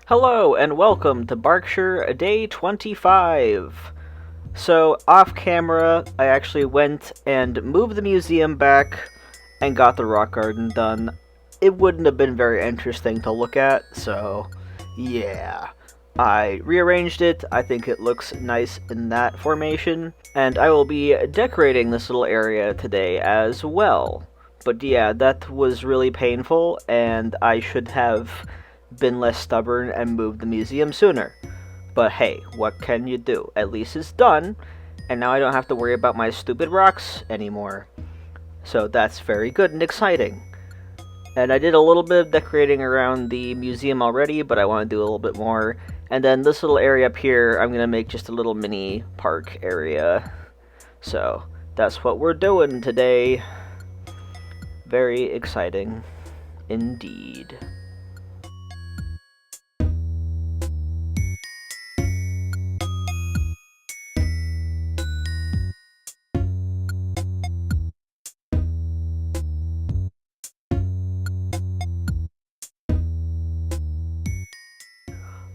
Hello and welcome to Berkshire Day 25. So, off camera, I actually went and moved the museum back and got the rock garden done. It wouldn't have been very interesting to look at, so yeah. I rearranged it. I think it looks nice in that formation, and I will be decorating this little area today as well. But yeah, that was really painful, and I should have been less stubborn and moved the museum sooner. But hey, what can you do? At least it's done, and now I don't have to worry about my stupid rocks anymore. So that's very good and exciting. And I did a little bit of decorating around the museum already, but I want to do a little bit more. And then this little area up here, I'm going to make just a little mini park area. So that's what we're doing today. Very exciting indeed.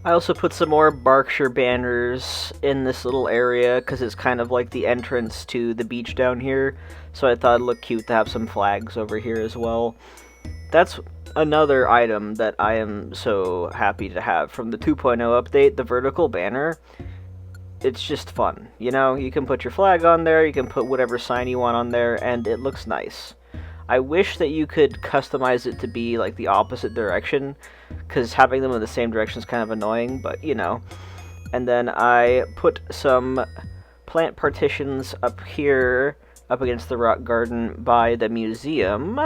I also put some more Berkshire banners in this little area because it's kind of like the entrance to the beach down here. So I thought it'd look cute to have some flags over here as well. That's another item that I am so happy to have from the 2.0 update, the vertical banner. It's just fun, you know? You can put your flag on there, you can put whatever sign you want on there, and it looks nice. I wish that you could customize it to be like the opposite direction, because having them in the same direction is kind of annoying, but you know. And then I put some plant partitions up here, up against the rock garden by the museum,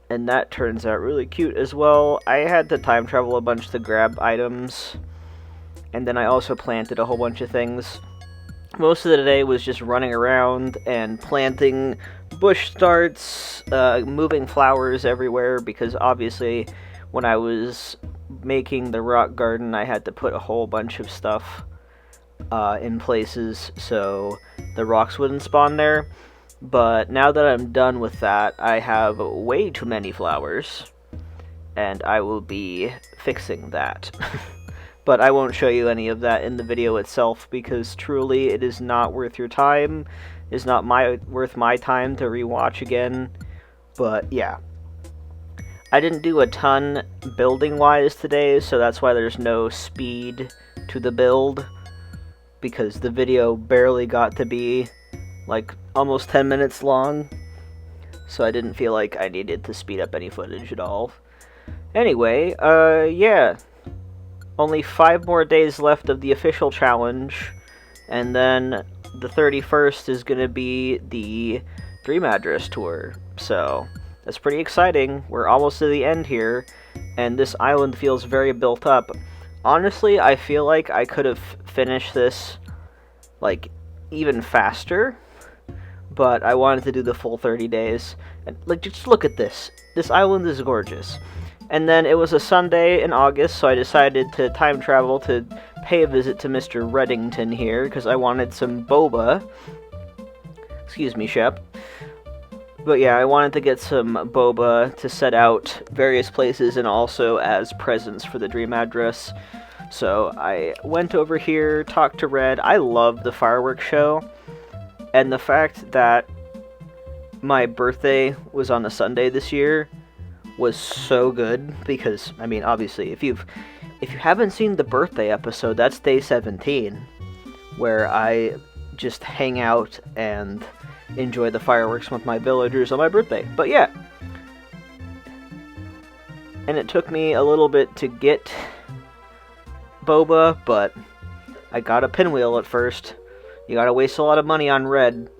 and that turns out really cute as well. I had to time travel a bunch to grab items, and then I also planted a whole bunch of things. Most of the day was just running around and planting bush starts, moving flowers everywhere, because obviously when I was making the rock garden I had to put a whole bunch of stuff in places so the rocks wouldn't spawn there. But now that I'm done with that, I have way too many flowers, and I will be fixing that. But I won't show you any of that in the video itself, because truly it is not worth your time. It's not worth my time to rewatch again. But yeah. I didn't do a ton building-wise today, so that's why there's no speed to the build, because the video barely got to be like almost 10 minutes long, so I didn't feel like I needed to speed up any footage at all. Anyway, yeah. Only 5 more days left of the official challenge, and then the 31st is going to be the Dream Address Tour, so that's pretty exciting. We're almost to the end here, and this island feels very built up. Honestly, I feel like I could have finished this, like, even faster, but I wanted to do the full 30 days. And, like, just look at this. This island is gorgeous. And then it was a Sunday in August, so I decided to time travel to pay a visit to Mr. Reddington here, because I wanted some boba. Excuse me, Shep. But yeah, I wanted to get some boba to set out various places and also as presents for the Dream Address. So I went over here, talked to Red. I love the fireworks show. And the fact that my birthday was on a Sunday this year was so good, because I mean, obviously, if you haven't seen the birthday episode, that's day 17, where I just hang out and enjoy the fireworks with my villagers on my birthday. But yeah, and it took me a little bit to get boba, but I got a pinwheel at first. You gotta waste a lot of money on Red,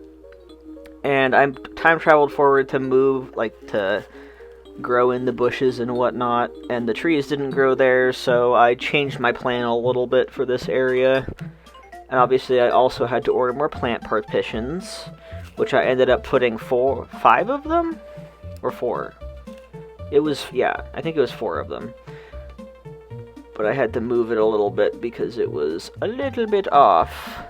and I'm time traveled forward to move, like, to grow in the bushes and whatnot, and the trees didn't grow there, so I changed my plan a little bit for this area. And obviously I also had to order more plant partitions, which I ended up putting 5 of them? Or 4? It was, yeah, I think it was 4 of them. But I had to move it a little bit because it was a little bit off.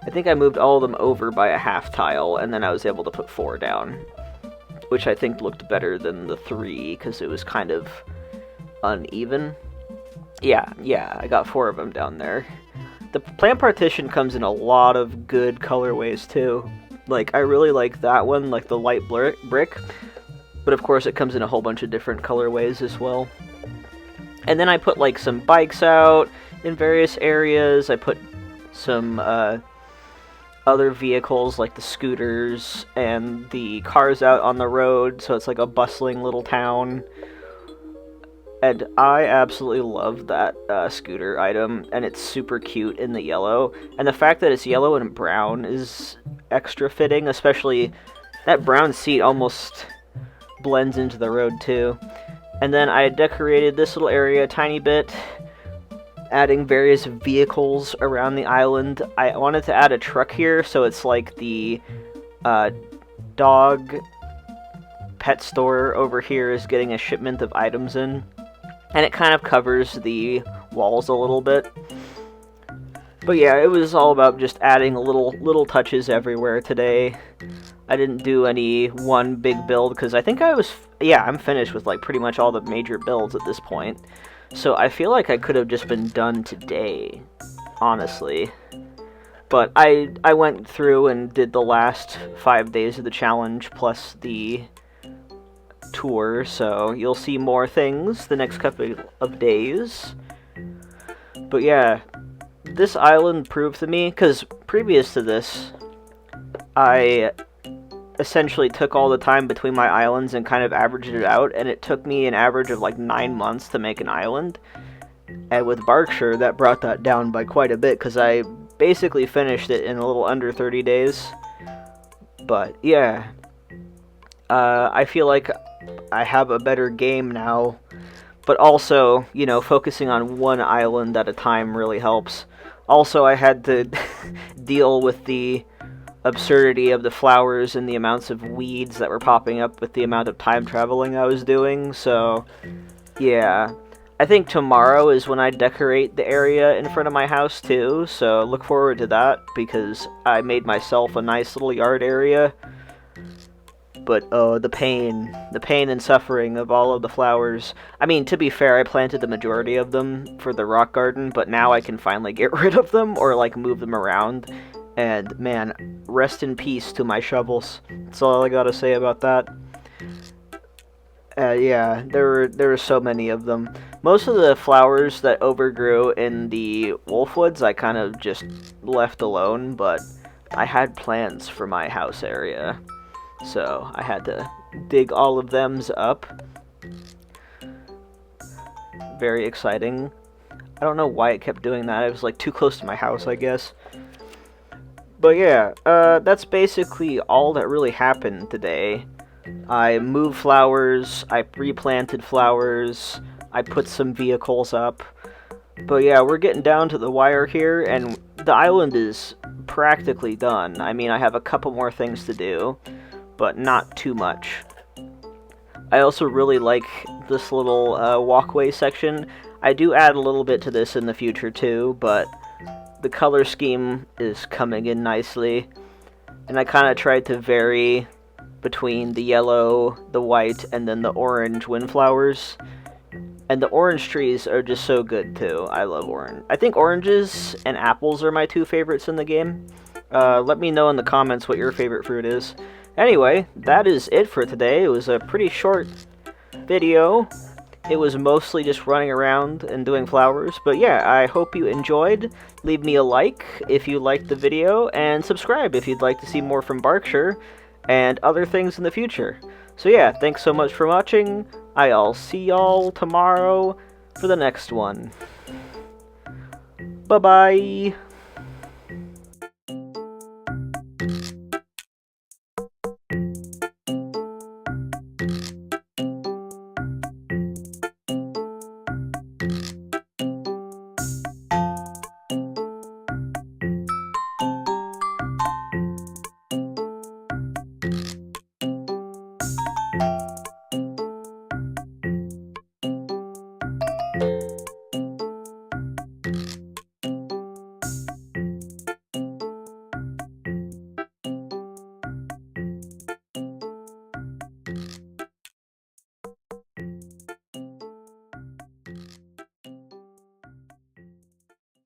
I think I moved all of them over by a half tile, and then I was able to put 4 down, which I think looked better than the 3, because it was kind of uneven. Yeah, I got 4 of them down there. The plant partition comes in a lot of good colorways too. Like, I really like that one, like the light brick. But of course it comes in a whole bunch of different colorways as well. And then I put like some bikes out in various areas. I put some other vehicles like the scooters and the cars out on the road, so it's like a bustling little town. And I absolutely love that scooter item, and it's super cute in the yellow. And the fact that it's yellow and brown is extra fitting, especially that brown seat almost blends into the road too. And then I decorated this little area a tiny bit, adding various vehicles around the island. I wanted to add a truck here, so it's like the dog pet store over here is getting a shipment of items in. And it kind of covers the walls a little bit. But yeah, it was all about just adding little touches everywhere today. I didn't do any one big build because I think I'm finished with like pretty much all the major builds at this point. So I feel like I could have just been done today, honestly. But I went through and did the last 5 days of the challenge plus the tour, so you'll see more things the next couple of days. But yeah, this island proved to me, because previous to this, I essentially took all the time between my islands and kind of averaged it out, and it took me an average of like 9 months to make an island. And with Berkshire, that brought that down by quite a bit, because I basically finished it in a little under 30 days. But yeah, I feel like I have a better game now, but also, you know, focusing on one island at a time really helps. Also, I had to deal with the absurdity of the flowers and the amounts of weeds that were popping up with the amount of time traveling I was doing, so yeah. I think tomorrow is when I decorate the area in front of my house too, so look forward to that, because I made myself a nice little yard area. But the pain and suffering of all of the flowers. I mean, to be fair, I planted the majority of them for the rock garden, but now I can finally get rid of them or like move them around. And man, rest in peace to my shovels. That's all I gotta say about that. Yeah, there were so many of them. Most of the flowers that overgrew in the Wolfwoods I kind of just left alone, but I had plans for my house area. So I had to dig all of them up. Very exciting. I don't know why it kept doing that. It was like too close to my house, I guess. But yeah, that's basically all that really happened today. I moved flowers, I replanted flowers, I put some vehicles up. But yeah, we're getting down to the wire here, and the island is practically done. I mean, I have a couple more things to do, but not too much. I also really like this little walkway section. I do add a little bit to this in the future too, but the color scheme is coming in nicely. And I kind of tried to vary between the yellow, the white, and then the orange windflowers. And the orange trees are just so good too. I love orange. I think oranges and apples are my 2 favorites in the game. Let me know in the comments what your favorite fruit is. Anyway, that is it for today. It was a pretty short video. It was mostly just running around and doing flowers. But yeah, I hope you enjoyed. Leave me a like if you liked the video, and subscribe if you'd like to see more from Berkshire and other things in the future. So yeah, thanks so much for watching. I'll see y'all tomorrow for the next one. Bye-bye!